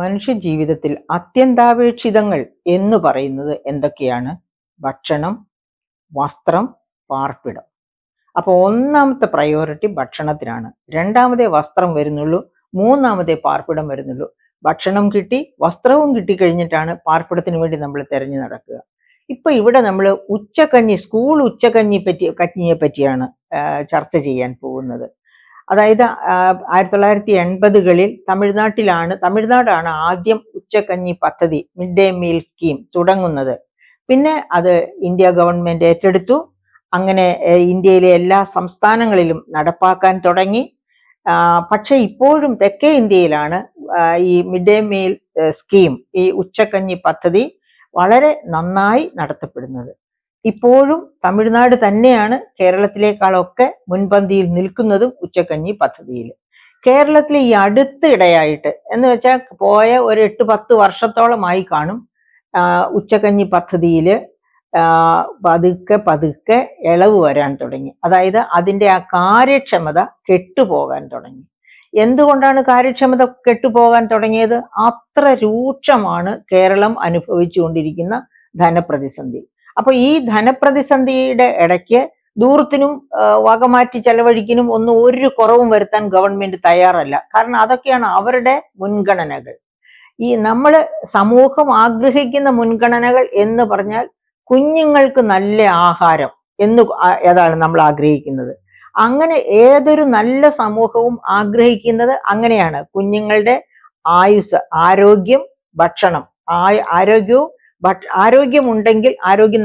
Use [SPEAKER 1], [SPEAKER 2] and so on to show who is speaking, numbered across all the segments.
[SPEAKER 1] മനുഷ്യ ജീവിതത്തിൽ അത്യന്താപേക്ഷിതങ്ങൾ എന്ന് പറയുന്നത് എന്തൊക്കെയാണ്? ഭക്ഷണം, വസ്ത്രം, പാർപ്പിടം. അപ്പോൾ ഒന്നാമത്തെ പ്രയോറിറ്റി ഭക്ഷണത്തിനാണ്. രണ്ടാമതേ വസ്ത്രം വരുന്നുള്ളൂ, മൂന്നാമതേ പാർപ്പിടം വരുന്നുള്ളൂ. ഭക്ഷണം കിട്ടി, വസ്ത്രവും കിട്ടിക്കഴിഞ്ഞിട്ടാണ് പാർപ്പിടത്തിന് വേണ്ടി നമ്മൾ തിരഞ്ഞു നടക്കുക. ഇപ്പൊ ഇവിടെ നമ്മൾ ഉച്ചക്കഞ്ഞി, സ്കൂൾ കഞ്ഞിയെ പറ്റിയാണ് ചർച്ച ചെയ്യാൻ പോകുന്നത്. അതായത് 1980കളിൽ തമിഴ്നാടാണ് ആദ്യം ഉച്ചക്കഞ്ഞി പദ്ധതി, മിഡ് ഡേ മീൽ സ്കീം തുടങ്ങുന്നത്. പിന്നെ അത് ഇന്ത്യ ഗവൺമെന്റ് ഏറ്റെടുത്തു. അങ്ങനെ ഇന്ത്യയിലെ എല്ലാ സംസ്ഥാനങ്ങളിലും നടപ്പാക്കാൻ തുടങ്ങി. പക്ഷെ ഇപ്പോഴും തെക്കേ ഇന്ത്യയിലാണ് ഈ മിഡ് ഡേ മീൽ സ്കീം, ഈ ഉച്ചക്കഞ്ഞി പദ്ധതി വളരെ നന്നായി നടത്തപ്പെടുന്നത്. ഇപ്പോഴും തമിഴ്നാട് തന്നെയാണ് കേരളത്തിലേക്കാളൊക്കെ മുൻപന്തിയിൽ നിൽക്കുന്നതും ഉച്ചക്കഞ്ഞി പദ്ധതിയിൽ. കേരളത്തിൽ ഈ അടുത്തിടെയായിട്ട് എന്ന് വെച്ചാൽ പോയ ഒരു 8-10 വർഷത്തോളമായി കാണും ഉച്ചക്കഞ്ഞി പദ്ധതിയിൽ പതുക്കെ ഇളവ് വരാൻ തുടങ്ങി. അതായത് അതിൻ്റെ ആ കാര്യക്ഷമത കെട്ടുപോകാൻ തുടങ്ങി. എന്തുകൊണ്ടാണ് കാര്യക്ഷമത കെട്ടുപോകാൻ തുടങ്ങിയത്? അത്ര രൂക്ഷമാണ് കേരളം അനുഭവിച്ചുകൊണ്ടിരിക്കുന്ന ധനപ്രതിസന്ധി. അപ്പൊ ഈ ധനപ്രതിസന്ധിയുടെ ഇടയ്ക്ക് ദൂരത്തിനും വകമാറ്റി ചെലവഴിക്കാനും ഒരു കുറവും വരുത്താൻ ഗവൺമെന്റ് തയ്യാറല്ല. കാരണം അതൊക്കെയാണ് അവരുടെ മുൻഗണനകൾ. ഈ സമൂഹം ആഗ്രഹിക്കുന്ന മുൻഗണനകൾ എന്ന് പറഞ്ഞാൽ കുഞ്ഞുങ്ങൾക്ക് നല്ല ആഹാരം ഏതാണ് നമ്മൾ ആഗ്രഹിക്കുന്നത്. അങ്ങനെ ഏതൊരു നല്ല സമൂഹവും ആഗ്രഹിക്കുന്നത് അങ്ങനെയാണ്. കുഞ്ഞുങ്ങളുടെ ആയുസ്, ആരോഗ്യം, ഭക്ഷണം, ആരോഗ്യമുണ്ടെങ്കിൽ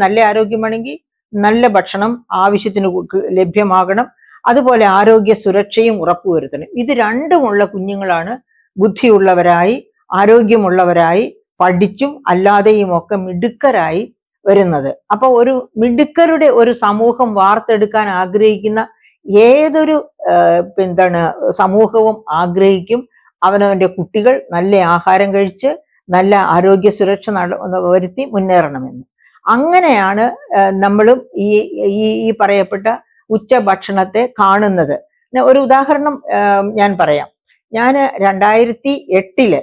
[SPEAKER 1] നല്ല ആരോഗ്യമാണെങ്കിൽ നല്ല ഭക്ഷണം ആവശ്യത്തിന് ലഭ്യമാകണം. അതുപോലെ ആരോഗ്യ സുരക്ഷയും ഉറപ്പുവരുത്തണം. ഇത് രണ്ടുമുള്ള കുഞ്ഞുങ്ങളാണ് ബുദ്ധിയുള്ളവരായി, ആരോഗ്യമുള്ളവരായി, പഠിച്ചും അല്ലാതെയും ഒക്കെ മിടുക്കരായി വരുന്നത്. അപ്പൊ ഒരു മിടുക്കരുടെ ഒരു സമൂഹം വാർത്തെടുക്കാൻ ആഗ്രഹിക്കുന്ന ഏതൊരു സമൂഹവും ആഗ്രഹിക്കും അവനവന്റെ കുട്ടികൾ നല്ല ആഹാരം കഴിച്ച് നല്ല ആരോഗ്യ സുരക്ഷ വരുത്തി മുന്നേറണമെന്ന്. അങ്ങനെയാണ് നമ്മളും ഈ പറയപ്പെട്ട ഉച്ചഭക്ഷണത്തെ കാണുന്നത്. ഒരു ഉദാഹരണം ഞാൻ പറയാം. ഞാൻ 2008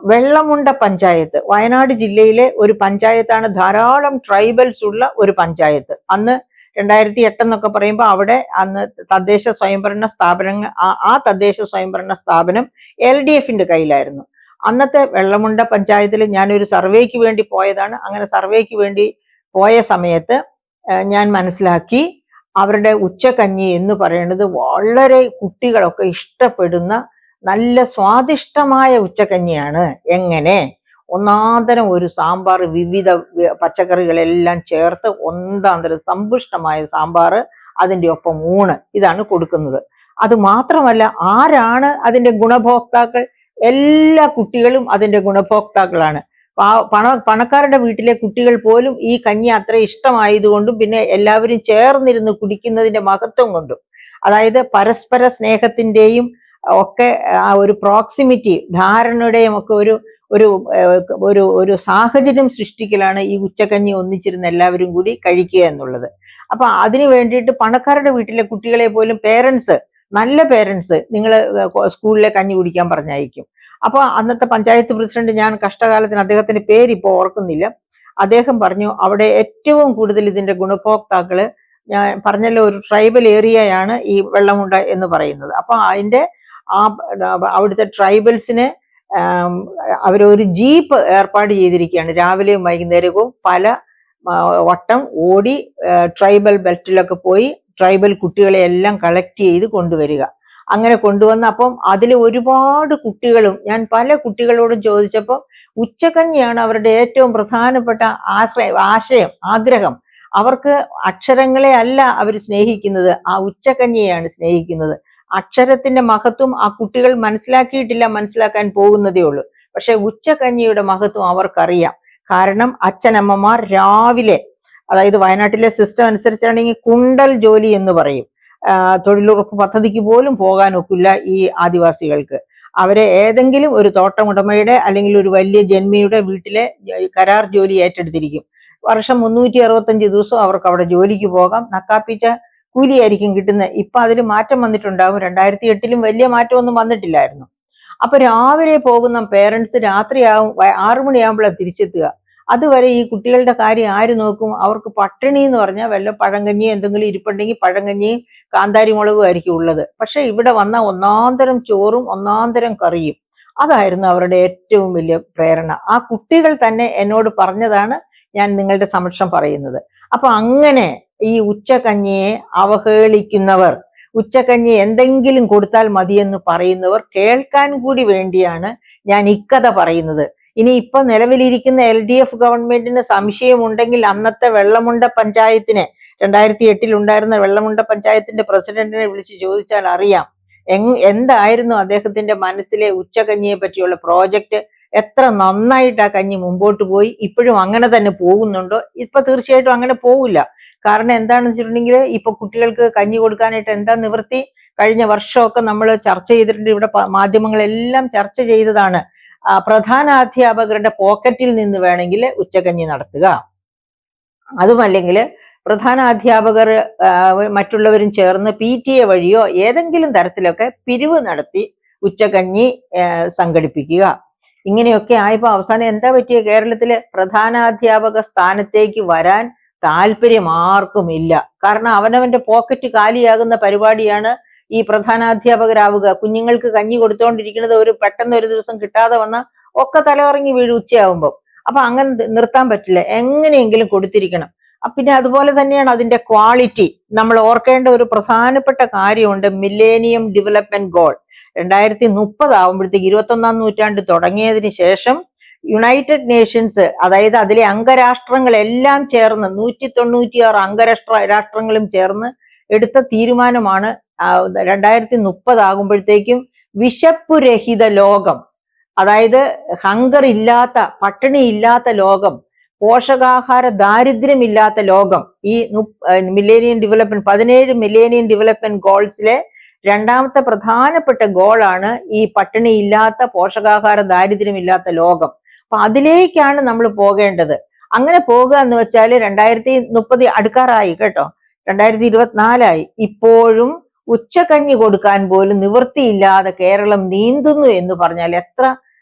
[SPEAKER 1] വെള്ളമുണ്ട പഞ്ചായത്ത്, വയനാട് ജില്ലയിലെ ഒരു പഞ്ചായത്താണ്, ധാരാളം ട്രൈബൽസ് ഉള്ള ഒരു പഞ്ചായത്ത്. അന്ന് 2008 എന്നൊക്കെ പറയുമ്പോൾ അവിടെ അന്ന് തദ്ദേശ സ്വയംഭരണ സ്ഥാപനങ്ങൾ, ആ തദ്ദേശ സ്വയംഭരണ സ്ഥാപനം LDFന്റെ കയ്യിലായിരുന്നു. അന്നത്തെ വെള്ളമുണ്ട പഞ്ചായത്തിൽ ഞാനൊരു സർവേക്ക് വേണ്ടി പോയതാണ്. അങ്ങനെ സർവേക്ക് വേണ്ടി പോയ സമയത്ത് ഞാൻ മനസ്സിലാക്കി അവരുടെ ഉച്ചക്കഞ്ഞി എന്ന് പറയുന്നത് വളരെ കുട്ടികളൊക്കെ ഇഷ്ടപ്പെടുന്ന നല്ല സ്വാദിഷ്ടമായ ഉച്ചക്കഞ്ഞിയാണ്. എങ്ങനെ? ഒന്നാന്തരം ഒരു സാമ്പാർ, വിവിധ പച്ചക്കറികളെല്ലാം ചേർത്ത് ഒന്നാന്തരം സമ്പുഷ്ടമായ സാമ്പാർ, അതിൻ്റെ ഒപ്പം ഊണ്, ഇതാണ് കൊടുക്കുന്നത്. അത് മാത്രമല്ല, ആരാണ് അതിൻ്റെ ഗുണഭോക്താക്കൾ? എല്ലാ കുട്ടികളും അതിൻ്റെ ഗുണഭോക്താക്കളാണ്. പണക്കാരുടെ വീട്ടിലെ കുട്ടികൾ പോലും ഈ കഞ്ഞി അത്ര ഇഷ്ടമായതുകൊണ്ടും പിന്നെ എല്ലാവരും ചേർന്നിരുന്ന് കുടിക്കുന്നതിന്റെ മഹത്വം കൊണ്ടും, അതായത് പരസ്പര സ്നേഹത്തിന്റെയും ഒക്കെ ആ ഒരു പ്രോക്സിമിറ്റി, ധാരണയുടെയും ഒക്കെ ഒരു സാഹചര്യം സൃഷ്ടിക്കലാണ് ഈ ഉച്ചക്കഞ്ഞി ഒന്നിച്ചിരുന്ന് എല്ലാവരും കൂടി കഴിക്കുക എന്നുള്ളത്. അപ്പൊ അതിനു വേണ്ടിയിട്ട് പണക്കാരുടെ വീട്ടിലെ കുട്ടികളെ പോലും നല്ല പേരൻസ് നിങ്ങൾ സ്കൂളിലെ കഞ്ഞി കുടിക്കാൻ പറഞ്ഞയക്കും. അപ്പൊ അന്നത്തെ പഞ്ചായത്ത് പ്രസിഡന്റ്, ഞാൻ കഷ്ടകാലത്തിന് അദ്ദേഹത്തിന്റെ പേര് ഇപ്പോൾ ഓർക്കുന്നില്ല, അദ്ദേഹം പറഞ്ഞു അവിടെ ഏറ്റവും കൂടുതൽ ഇതിന്റെ ഗുണഭോക്താക്കള്, ഞാൻ പറഞ്ഞല്ലോ ഒരു ട്രൈബൽ ഏരിയയാണ് ഈ വെള്ളമുണ്ട എന്ന് പറയുന്നത്. അപ്പൊ അവിടുത്തെ ട്രൈബൽസിന് അവരൊരു ജീപ്പ് ഏർപ്പാട് ചെയ്തിരിക്കുകയാണ്. രാവിലെയും വൈകുന്നേരവും പല വട്ടം ഓടി ട്രൈബൽ ബെൽറ്റിലൊക്കെ പോയി ട്രൈബൽ കുട്ടികളെ എല്ലാം കളക്ട് ചെയ്ത് കൊണ്ടുവരിക. അങ്ങനെ കൊണ്ടുവന്ന് അപ്പം അതിൽ ഒരുപാട് കുട്ടികളും, ഞാൻ പല കുട്ടികളോടും ചോദിച്ചപ്പോൾ ഉച്ചക്കഞ്ഞിയാണ് അവരുടെ ഏറ്റവും പ്രധാനപ്പെട്ട ആഗ്രഹം. അവർക്ക് അക്ഷരങ്ങളെ അല്ല അവർ സ്നേഹിക്കുന്നത്, ആ ഉച്ചക്കഞ്ഞിയെയാണ് സ്നേഹിക്കുന്നത്. അക്ഷരത്തിന്റെ മഹത്വം ആ കുട്ടികൾ മനസ്സിലാക്കാൻ പോകുന്നതേ ഉള്ളൂ. പക്ഷെ ഉച്ചക്കഞ്ഞിയുടെ മഹത്വം അവർക്കറിയാം. കാരണം അച്ഛനമ്മമാർ രാവിലെ, അതായത് വയനാട്ടിലെ സിസ്റ്റം അനുസരിച്ചാണെങ്കിൽ കുണ്ടൽ ജോലി എന്ന് പറയും, തൊഴിലുറപ്പ് പദ്ധതിക്ക് പോലും പോകാൻ ഒക്കില്ല ഈ ആദിവാസികൾക്ക്. അവരെ ഏതെങ്കിലും ഒരു തോട്ടമുടമയുടെ അല്ലെങ്കിൽ ഒരു വലിയ ജന്മിയുടെ വീട്ടിലെ കരാർ ജോലി ഏറ്റെടുത്തിരിക്കും. വർഷം 365 ദിവസം അവർക്ക് അവിടെ ജോലിക്ക് പോകാം. നക്കാപ്പിച്ച കൂലിയായിരിക്കും കിട്ടുന്നത്. ഇപ്പൊ അതിൽ മാറ്റം വന്നിട്ടുണ്ടാവും. 2008 വലിയ മാറ്റമൊന്നും വന്നിട്ടില്ലായിരുന്നു. അപ്പൊ രാവിലെ പോകുന്ന പേരൻസ് രാത്രിയാവും 6 മണിയാകുമ്പോഴാണ് തിരിച്ചെത്തുക. അതുവരെ ഈ കുട്ടികളുടെ കാര്യം ആര് നോക്കും? അവർക്ക് പട്ടിണി എന്ന് പറഞ്ഞാൽ വല്ല പഴങ്കഞ്ഞി എന്തെങ്കിലും ഇരിപ്പുണ്ടെങ്കിൽ പഴങ്കഞ്ഞിയും കാന്താരി മുളകും ആയിരിക്കും ഉള്ളത്. പക്ഷെ ഇവിടെ വന്ന ഒന്നാന്തരം ചോറും ഒന്നാന്തരം കറിയും. അതായിരുന്നു അവരുടെ ഏറ്റവും വലിയ പ്രേരണ. ആ കുട്ടികൾ തന്നെ എന്നോട് പറഞ്ഞതാണ് ഞാൻ നിങ്ങളുടെ സമക്ഷം പറയുന്നത്. അപ്പൊ അങ്ങനെ ഈ ഉച്ചക്കഞ്ഞിയെ അവഹേളിക്കുന്നവർ, ഉച്ചക്കഞ്ഞി എന്തെങ്കിലും കൊടുത്താൽ മതിയെന്ന് പറയുന്നവർ കേൾക്കാൻ കൂടി വേണ്ടിയാണ് ഞാൻ ഇക്കഥ പറയുന്നത്. ഇനി ഇപ്പൊ നിലവിലിരിക്കുന്ന LDF ഗവൺമെന്റിന് സംശയമുണ്ടെങ്കിൽ അന്നത്തെ വെള്ളമുണ്ട പഞ്ചായത്തിനെ, 2008 ഉണ്ടായിരുന്ന വെള്ളമുണ്ട പഞ്ചായത്തിന്റെ പ്രസിഡന്റിനെ വിളിച്ച് ചോദിച്ചാൽ അറിയാം എന്തായിരുന്നു അദ്ദേഹത്തിന്റെ മനസ്സിലെ ഉച്ചകഞ്ഞിയെ പറ്റിയുള്ള പ്രോജക്റ്റ്. എത്ര നന്നായിട്ട് ആ കഞ്ഞി മുമ്പോട്ട് പോയി. ഇപ്പോഴും അങ്ങനെ തന്നെ പോകുന്നുണ്ടോ? ഇപ്പൊ തീർച്ചയായിട്ടും അങ്ങനെ പോവില്ല. കാരണം എന്താണെന്ന് വെച്ചിട്ടുണ്ടെങ്കിൽ ഇപ്പൊ കുട്ടികൾക്ക് കഞ്ഞി കൊടുക്കാനായിട്ട് എന്താ നിവൃത്തി? കഴിഞ്ഞ വർഷമൊക്കെ നമ്മൾ ചർച്ച ചെയ്തിട്ടുണ്ട്, ഇവിടെ മാധ്യമങ്ങളെല്ലാം ചർച്ച ചെയ്തതാണ്. പ്രധാനാധ്യാപകരുടെ പോക്കറ്റിൽ നിന്ന് വേണമെങ്കിൽ ഉച്ചകഞ്ഞി നടത്തുക, അതുമല്ലെങ്കിൽ പ്രധാനാധ്യാപകർ മറ്റുള്ളവരും ചേർന്ന് PTA വഴിയോ ഏതെങ്കിലും തരത്തിലൊക്കെ പിരിവ് നടത്തി ഉച്ചകഞ്ഞി സംഘടിപ്പിക്കുക. ഇങ്ങനെയൊക്കെ ആയപ്പോ അവസാനം എന്താ പറ്റിയ? കേരളത്തിലെ പ്രധാനാധ്യാപക സ്ഥാനത്തേക്ക് വരാൻ താല്പര്യം ആർക്കുമില്ല. കാരണം അവനവന്റെ പോക്കറ്റ് കാലിയാകുന്ന പരിപാടിയാണ് ഈ പ്രധാനാധ്യാപകരാവുക. കുഞ്ഞുങ്ങൾക്ക് കഞ്ഞി കൊടുത്തോണ്ടിരിക്കുന്നത് പെട്ടെന്ന് ഒരു ദിവസം കിട്ടാതെ വന്നാൽ ഒക്കെ തലകറങ്ങി വീഴും ഉച്ചയാവുമ്പോൾ. അപ്പൊ അങ്ങനെ നിർത്താൻ പറ്റില്ല, എങ്ങനെയെങ്കിലും കൊടുത്തിരിക്കണം. പിന്നെ അതുപോലെ തന്നെയാണ് അതിന്റെ ക്വാളിറ്റി. നമ്മൾ ഓർക്കേണ്ട ഒരു പ്രധാനപ്പെട്ട കാര്യമുണ്ട്, മില്ലേനിയം ഡെവലപ്മെന്റ് ഗോൾ 2030 ആവുമ്പോഴത്തേക്ക്, 21ാം നൂറ്റാണ്ട് തുടങ്ങിയതിന് ശേഷം യുണൈറ്റഡ് നേഷൻസ്, അതായത് അതിലെ അംഗരാഷ്ട്രങ്ങളെല്ലാം ചേർന്ന് 196 അംഗരാഷ്ട്രങ്ങളും ചേർന്ന് എടുത്ത തീരുമാനമാണ് 2030 ആകുമ്പോഴത്തേക്കും വിശപ്പുരഹിത ലോകം, അതായത് ഹങ്കർ ഇല്ലാത്ത, പട്ടിണി ഇല്ലാത്ത ലോകം, പോഷകാഹാര ദാരിദ്ര്യമില്ലാത്ത ലോകം. ഈ 17 മില്ലേനിയം ഡെവലപ്മെന്റ് ഗോൾസിലെ രണ്ടാമത്തെ പ്രധാനപ്പെട്ട ഗോളാണ് ഈ പട്ടിണിയില്ലാത്ത, പോഷകാഹാര ദാരിദ്ര്യമില്ലാത്ത ലോകം. അപ്പൊ അതിലേക്കാണ് നമ്മൾ പോകേണ്ടത്. അങ്ങനെ പോകുക എന്ന് വെച്ചാൽ 2030 അടുക്കാറായി കേട്ടോ, 2024 ഇപ്പോഴും ഉച്ചകഞ്ഞി കൊടുക്കാൻ പോലും നിവൃത്തിയില്ലാതെ കേരളം നീന്തുന്നു എന്ന് പറഞ്ഞാൽ എത്ര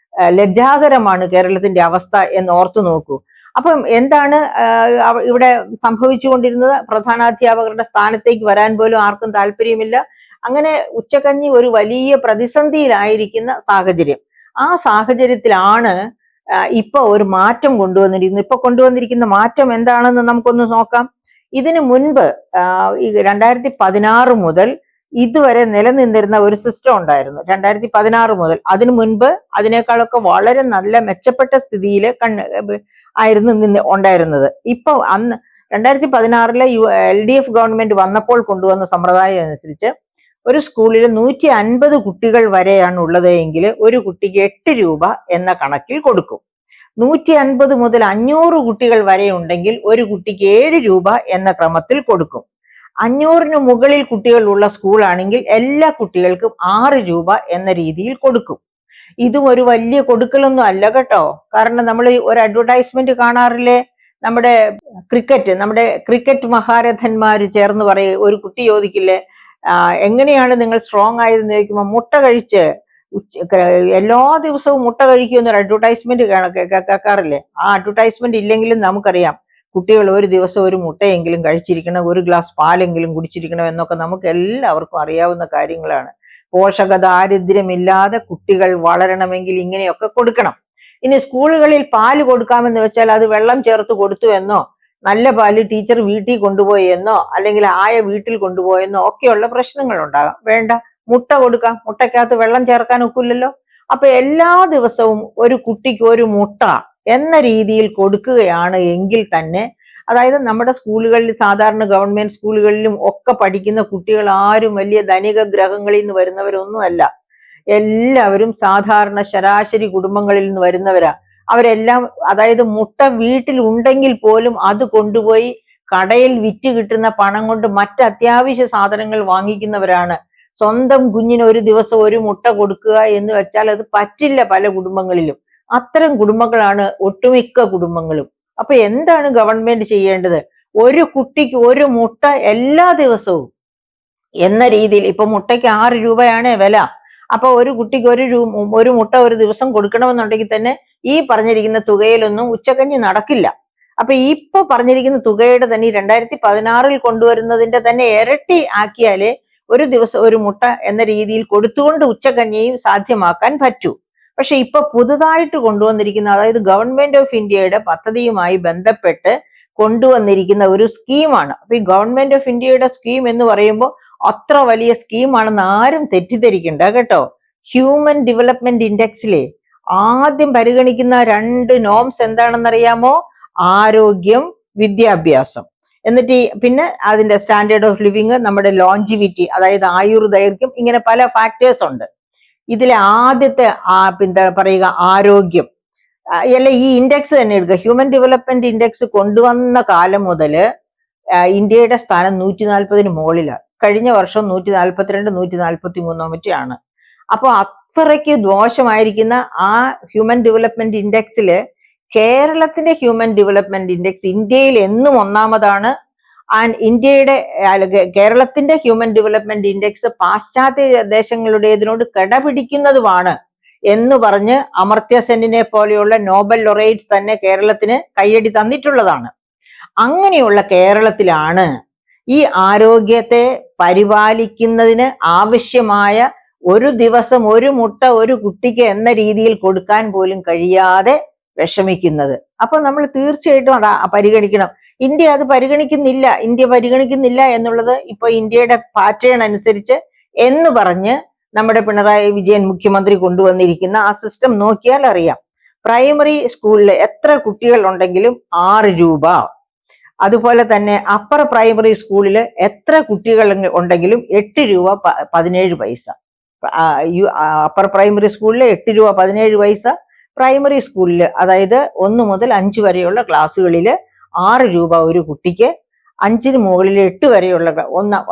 [SPEAKER 1] ലജ്ജാകരമാണ് കേരളത്തിന്റെ അവസ്ഥ എന്ന് ഓർത്തു നോക്കൂ. അപ്പം എന്താണ് ഇവിടെ സംഭവിച്ചുകൊണ്ടിരുന്നത്? പ്രധാനാധ്യാപകരുടെ സ്ഥാനത്തേക്ക് വരാൻ പോലും ആർക്കും താല്പര്യമില്ല. അങ്ങനെ ഉച്ചകഞ്ഞി ഒരു വലിയ പ്രതിസന്ധിയിലായിരിക്കുന്ന സാഹചര്യം. ആ സാഹചര്യത്തിലാണ് ഇപ്പൊ ഒരു മാറ്റം കൊണ്ടുവന്നിരിക്കുന്ന മാറ്റം എന്താണെന്ന് നമുക്കൊന്ന് നോക്കാം. ഇതിനു മുൻപ് 2016 മുതൽ ഇതുവരെ നിലനിന്നിരുന്ന ഒരു സിസ്റ്റം ഉണ്ടായിരുന്നു. 2016 മുതൽ, അതിനു മുൻപ് അതിനേക്കാളൊക്കെ വളരെ നല്ല മെച്ചപ്പെട്ട സ്ഥിതിയിൽ ആയിരുന്നു ഉണ്ടായിരുന്നത്. ഇപ്പൊ അന്ന് 2016 LDF ഗവൺമെന്റ് വന്നപ്പോൾ കൊണ്ടുവന്ന സമ്പ്രദായം അനുസരിച്ച് ഒരു സ്കൂളിൽ 150 കുട്ടികൾ വരെയാണ് ഉള്ളത് എങ്കിൽ ഒരു കുട്ടിക്ക് 8 രൂപ എന്ന കണക്കിൽ കൊടുക്കും. 150 മുതൽ 500 കുട്ടികൾ വരെ ഉണ്ടെങ്കിൽ ഒരു കുട്ടിക്ക് 7 രൂപ എന്ന ക്രമത്തിൽ കൊടുക്കും. 500-ന് മുകളിൽ കുട്ടികൾ ഉള്ള സ്കൂളാണെങ്കിൽ എല്ലാ കുട്ടികൾക്കും 6 രൂപ എന്ന രീതിയിൽ കൊടുക്കും. ഇതും ഒരു വലിയ കൊടുക്കലൊന്നും അല്ല കേട്ടോ. കാരണം നമ്മൾ ഒരു അഡ്വർടൈസ്മെന്റ് കാണാറില്ലേ, നമ്മുടെ ക്രിക്കറ്റ് മഹാരഥന്മാര് ചേർന്ന് പറയും, ഒരു കുട്ടി ചോദിക്കില്ലേ എങ്ങനെയാണ് നിങ്ങൾ സ്ട്രോങ് ആയതെന്ന് ചോദിക്കുമ്പോൾ മുട്ട കഴിച്ച് എല്ലാ ദിവസവും മുട്ട കഴിക്കുമെന്നൊരു അഡ്വർടൈസ്മെന്റ് കേൾക്കാറില്ലേ? ആ അഡ്വർടൈസ്മെന്റ് ഇല്ലെങ്കിലും നമുക്കറിയാം കുട്ടികൾ ഒരു ദിവസം ഒരു മുട്ടയെങ്കിലും കഴിച്ചിരിക്കണം, ഒരു ഗ്ലാസ് പാലെങ്കിലും കുടിച്ചിരിക്കണം എന്നൊക്കെ നമുക്ക് എല്ലാവർക്കും അറിയാവുന്ന കാര്യങ്ങളാണ്. പോഷക ദാരിദ്ര്യമില്ലാതെ കുട്ടികൾ വളരണമെങ്കിൽ ഇങ്ങനെയൊക്കെ കൊടുക്കണം. ഇനി സ്കൂളുകളിൽ പാല് കൊടുക്കാമെന്ന് വെച്ചാൽ അത് വെള്ളം ചേർത്ത് കൊടുത്തു എന്നോ, നല്ല പാല് ടീച്ചർ വീട്ടിൽ കൊണ്ടുപോയി എന്നോ, അല്ലെങ്കിൽ ആയ വീട്ടിൽ കൊണ്ടുപോയെന്നോ ഒക്കെയുള്ള പ്രശ്നങ്ങൾ ഉണ്ടാകാം. വേണ്ട, മുട്ട കൊടുക്കാം. മുട്ടയ്ക്കകത്ത് വെള്ളം ചേർക്കാൻ ഒക്കില്ലല്ലോ. അപ്പൊ എല്ലാ ദിവസവും ഒരു കുട്ടിക്ക് ഒരു മുട്ട എന്ന രീതിയിൽ കൊടുക്കുകയാണ് എങ്കിൽ തന്നെ, അതായത് നമ്മുടെ സ്കൂളുകളിൽ, സാധാരണ ഗവൺമെന്റ് സ്കൂളുകളിലും ഒക്കെ പഠിക്കുന്ന കുട്ടികൾ ആരും വലിയ ധനിക ഗ്രഹങ്ങളിൽ നിന്ന് വരുന്നവരൊന്നുമല്ല. എല്ലാവരും സാധാരണ ശരാശരി കുടുംബങ്ങളിൽ നിന്ന് വരുന്നവരാ. അവരെല്ലാം, അതായത് മുട്ട വീട്ടിൽ ഉണ്ടെങ്കിൽ പോലും അത് കൊണ്ടുപോയി കടയിൽ വിറ്റ് കിട്ടുന്ന പണം കൊണ്ട് മറ്റ് അത്യാവശ്യ സാധനങ്ങൾ വാങ്ങിക്കുന്നവരാണ്. സ്വന്തം കുഞ്ഞിന് ഒരു ദിവസം ഒരു മുട്ട കൊടുക്കുക എന്ന് വെച്ചാൽ അത് പറ്റില്ല പല കുടുംബങ്ങളിലും. അത്തരം കുടുംബങ്ങളാണ് ഒട്ടുമിക്ക കുടുംബങ്ങളും. അപ്പൊ എന്താണ് ഗവൺമെന്റ് ചെയ്യേണ്ടത്? ഒരു കുട്ടിക്ക് ഒരു മുട്ട എല്ലാ ദിവസവും എന്ന രീതിയിൽ. ഇപ്പൊ മുട്ടയ്ക്ക് 6 രൂപയാണ് വില. അപ്പൊ ഒരു കുട്ടിക്ക് ഒരു മുട്ട ഒരു ദിവസം കൊടുക്കണമെന്നുണ്ടെങ്കിൽ തന്നെ ഈ പറഞ്ഞിരിക്കുന്ന തുകയിലൊന്നും ഉച്ചക്കഞ്ഞി നടക്കില്ല. അപ്പൊ ഇപ്പൊ പറഞ്ഞിരിക്കുന്ന തുകയുടെ തന്നെ 2016 കൊണ്ടുവരുന്നതിന്റെ തന്നെ ഇരട്ടി ആക്കിയാലേ ഒരു ദിവസം ഒരു മുട്ട എന്ന രീതിയിൽ കൊടുത്തുകൊണ്ട് ഉച്ചക്കഞ്ഞിയും സാധ്യമാക്കാൻ പറ്റൂ. പക്ഷെ ഇപ്പൊ പുതുതായിട്ട് കൊണ്ടുവന്നിരിക്കുന്ന, അതായത് ഗവൺമെന്റ് ഓഫ് ഇന്ത്യയുടെ പദ്ധതിയുമായി ബന്ധപ്പെട്ട് കൊണ്ടുവന്നിരിക്കുന്ന ഒരു സ്കീമാണ്. അപ്പൊ ഈ ഗവൺമെന്റ് ഓഫ് ഇന്ത്യയുടെ സ്കീം എന്ന് പറയുമ്പോൾ അത്ര വലിയ സ്കീമാണെന്ന് ആരും തെറ്റിദ്ധരിക്കണ്ട കേട്ടോ. ഹ്യൂമൻ ഡെവലപ്മെന്റ് ഇൻഡെക്സിലെ ആദ്യം പരിഗണിക്കുന്ന 2 നോംസ് എന്താണെന്നറിയാമോ? ആരോഗ്യം, വിദ്യാഭ്യാസം. എന്നിട്ട് പിന്നെ അതിന്റെ സ്റ്റാൻഡേർഡ് ഓഫ് ലിവിങ്, നമ്മുടെ ലോഞ്ചിവിറ്റി, അതായത് ആയുർദൈർഘ്യം, ഇങ്ങനെ പല ഫാക്ടേഴ്സ് ഉണ്ട്. ഇതിലെ ആദ്യത്തെ എന്താ പറയുക, ആരോഗ്യം അല്ല, ഈ ഇൻഡെക്സ് തന്നെ എടുക്കുക. ഹ്യൂമൻ ഡെവലപ്മെന്റ് ഇൻഡെക്സ് കൊണ്ടുവന്ന കാലം മുതൽ ഇന്ത്യയുടെ സ്ഥാനം 140 മുകളിലാണ്. കഴിഞ്ഞ വർഷം 142, 143 അപ്പൊ അത്രയ്ക്ക് ദോഷമായിരിക്കുന്ന ആ ഹ്യൂമൻ ഡെവലപ്മെന്റ് ഇൻഡെക്സില് കേരളത്തിന്റെ ഹ്യൂമൻ ഡെവലപ്മെന്റ് ഇൻഡെക്സ് ഇന്ത്യയിൽ എന്നും ഒന്നാമതാണ്. കേരളത്തിന്റെ ഹ്യൂമൻ ഡെവലപ്മെന്റ് ഇൻഡെക്സ് പാശ്ചാത്യ ദേശങ്ങളുടേതിനോട് കിടപിടിക്കുന്നതുമാണ് എന്ന് പറഞ്ഞ് അമർത്യ സെന്നിനെ പോലെയുള്ള നോബൽ ലൊറേറ്റ്സ് തന്നെ കേരളത്തിന് കയ്യടി തന്നിട്ടുള്ളതാണ്. അങ്ങനെയുള്ള കേരളത്തിലാണ് ഈ ആരോഗ്യത്തെ പരിപാലിക്കുന്നതിന് ആവശ്യമായ ഒരു ദിവസം ഒരു മുട്ട ഒരു കുട്ടിക്ക് എന്ന രീതിയിൽ കൊടുക്കാൻ പോലും കഴിയാതെ വിഷമിക്കുന്നത്. അപ്പൊ നമ്മൾ തീർച്ചയായിട്ടും അത് പരിഗണിക്കണം. ഇന്ത്യ അത് പരിഗണിക്കുന്നില്ല എന്നുള്ളത് ഇപ്പൊ ഇന്ത്യയുടെ പാറ്റേൺ അനുസരിച്ച് എന്ന് പറഞ്ഞ് നമ്മുടെ പിണറായി വിജയൻ മുഖ്യമന്ത്രി കൊണ്ടുവന്നിരിക്കുന്ന ആ സിസ്റ്റം നോക്കിയാൽ അറിയാം. പ്രൈമറി സ്കൂളിൽ എത്ര കുട്ടികൾ ഉണ്ടെങ്കിലും 6 രൂപ. അതുപോലെ തന്നെ അപ്പർ പ്രൈമറി സ്കൂളിൽ എത്ര കുട്ടികൾ ഉണ്ടെങ്കിലും 8 രൂപ 17 പൈസ. അപ്പർ പ്രൈമറി സ്കൂളിൽ 8 രൂപ 17 പൈസ. പ്രൈമറി സ്കൂളിൽ, അതായത് 1 മുതൽ 5 വരെയുള്ള ക്ലാസ്സുകളിൽ 6 രൂപ ഒരു കുട്ടിക്ക്. 5 മുകളിൽ 8 വരെയുള്ള,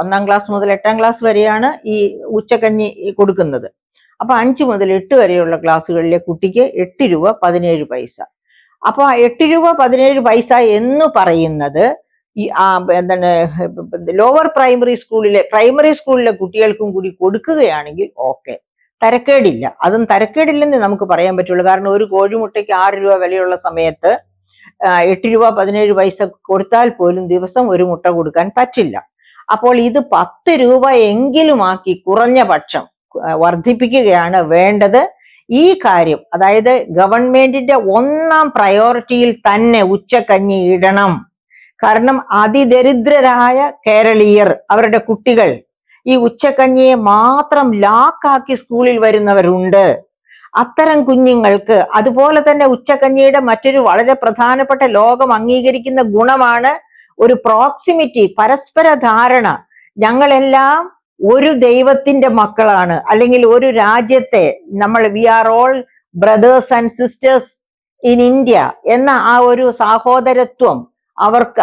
[SPEAKER 1] ഒന്നാം ക്ലാസ് മുതൽ 8ാം ക്ലാസ് വരെയാണ് ഈ ഉച്ചക്കഞ്ഞി കൊടുക്കുന്നത്. അപ്പൊ 5 മുതൽ 8 വരെയുള്ള ക്ലാസ്സുകളിലെ കുട്ടിക്ക് 8 രൂപ 17 പൈസ. അപ്പൊ 8 രൂപ 17 പൈസ എന്ന് പറയുന്നത് ഈ എന്താണ് ലോവർ പ്രൈമറി സ്കൂളിലെ കുട്ടികൾക്കും കൂടി കൊടുക്കുകയാണെങ്കിൽ ഓക്കെ, തരക്കേടില്ല. അതും തരക്കേടില്ലെന്ന് നമുക്ക് പറയാൻ പറ്റുള്ളൂ. കാരണം ഒരു കോഴിമുട്ടയ്ക്ക് 6 രൂപ വിലയുള്ള സമയത്ത് 8 രൂപ 17 പൈസ കൊടുത്താൽ പോലും ദിവസം ഒരു മുട്ട കൊടുക്കാൻ പറ്റില്ല. അപ്പോൾ ഇത് 10 രൂപ എങ്കിലും ആക്കി കുറഞ്ഞ പക്ഷം വർദ്ധിപ്പിക്കുകയാണ് വേണ്ടത്. ഈ കാര്യം, അതായത് ഗവൺമെന്റിന്റെ ഒന്നാം പ്രയോറിറ്റിയിൽ തന്നെ ഉച്ചക്കഞ്ഞി ഇടണം. കാരണം അതിദരിദ്രരായ കേരളീയർ, അവരുടെ കുട്ടികൾ ഈ ഉച്ചക്കഞ്ഞിയെ മാത്രം ലാക്കാക്കി സ്കൂളിൽ വരുന്നവരുണ്ട്. അത്തരം കുഞ്ഞുങ്ങൾക്ക് അതുപോലെ തന്നെ ഉച്ചക്കഞ്ഞിയുടെ മറ്റൊരു വളരെ പ്രധാനപ്പെട്ട ലോകം അംഗീകരിക്കുന്ന ഗുണമാണ് ഒരു പ്രോക്സിമിറ്റി, പരസ്പര ധാരണ. ഞങ്ങളെല്ലാം ഒരു ദൈവത്തിന്റെ മക്കളാണ്, അല്ലെങ്കിൽ ഒരു രാജ്യത്തെ we are all brothers and sisters in India എന്ന ആ ഒരു സഹോദരത്വം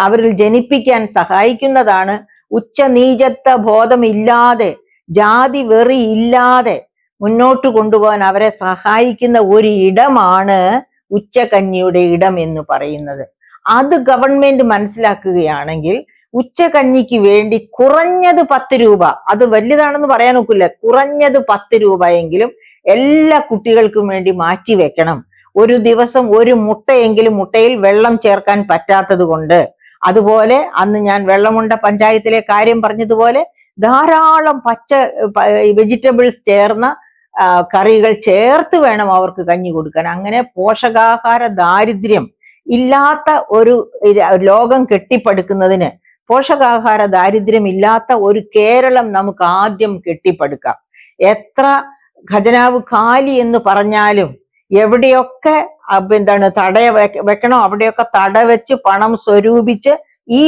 [SPEAKER 1] അവരിൽ ജനിപ്പിക്കാൻ സഹായിക്കുന്നതാണ്. ഉച്ചനീചത്വ ബോധമില്ലാതെ, ജാതി വെറി ഇല്ലാതെ മുന്നോട്ട് കൊണ്ടുപോകാൻ അവരെ സഹായിക്കുന്ന ഒരു ഇടമാണ് ഉച്ചകഞ്ഞിയുടെ ഇടം എന്ന് പറയുന്നത്. അത് ഗവൺമെന്റ് മനസ്സിലാക്കുകയാണെങ്കിൽ ഉച്ചകഞ്ഞിക്ക് വേണ്ടി കുറഞ്ഞത് 10 രൂപ, അത് വലുതാണെന്ന് പറയാൻ ഒക്കില്ല, കുറഞ്ഞത് 10 രൂപയെങ്കിലും എല്ലാ കുട്ടികൾക്കും വേണ്ടി മാറ്റി വെക്കണം. ഒരു ദിവസം ഒരു മുട്ടയെങ്കിലും, മുട്ടയിൽ വെള്ളം ചേർക്കാൻ പറ്റാത്തത് കൊണ്ട്, അതുപോലെ അന്ന് ഞാൻ വെള്ളമുണ്ട പഞ്ചായത്തിലെ കാര്യം പറഞ്ഞതുപോലെ ധാരാളം പച്ച വെജിറ്റബിൾസ് ചേർന്ന കറികൾ ചേർത്ത് വേണം അവർക്ക് കഞ്ഞി കൊടുക്കാൻ. അങ്ങനെ പോഷകാഹാര ദാരിദ്ര്യം ഇല്ലാത്ത ഒരു ലോകം കെട്ടിപ്പടുക്കുന്നതിന്, പോഷകാഹാര ദാരിദ്ര്യം ഇല്ലാത്ത ഒരു കേരളം നമുക്ക് ആദ്യം കെട്ടിപ്പടുക്കാം. എത്ര ഖജനാവ് കാലി എന്ന് പറഞ്ഞാലും എവിടെയൊക്കെ തടയ വെക്കണോ അവിടെയൊക്കെ തടവെച്ച് പണം സ്വരൂപിച്ച് ഈ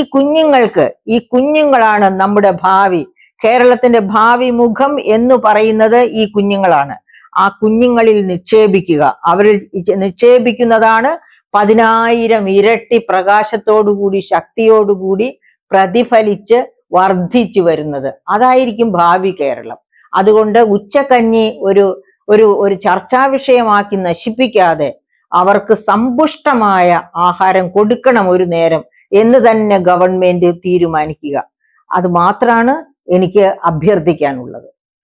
[SPEAKER 1] കുഞ്ഞുങ്ങളാണ് നമ്മുടെ ഭാവി. കേരളത്തിന്റെ ഭാവി മുഖം എന്ന് പറയുന്നത് ഈ കുഞ്ഞുങ്ങളാണ്. ആ കുഞ്ഞുങ്ങളിൽ നിക്ഷേപിക്കുക. അവരിൽ നിക്ഷേപിക്കുന്നതാണ് 10,000 ഇരട്ടി പ്രകാശത്തോടുകൂടി, ശക്തിയോടുകൂടി പ്രതിഫലിച്ച് വർദ്ധിച്ചു വരുന്നത്. അതായിരിക്കും ഭാവി കേരളം. അതുകൊണ്ട് ഉച്ചക്കഞ്ഞി ഒരു ചർച്ചാ വിഷയമാക്കി നശിപ്പിക്കാതെ അവർക്ക് സമ്പുഷ്ടമായ ആഹാരം കൊടുക്കണം ഒരു നേരം എന്ന് തന്നെ ഗവൺമെന്റ് തീരുമാനിക്കുക. അത് മാത്രമാണ് എനിക്ക് അഭ്യർത്ഥിക്കാനുള്ളത്.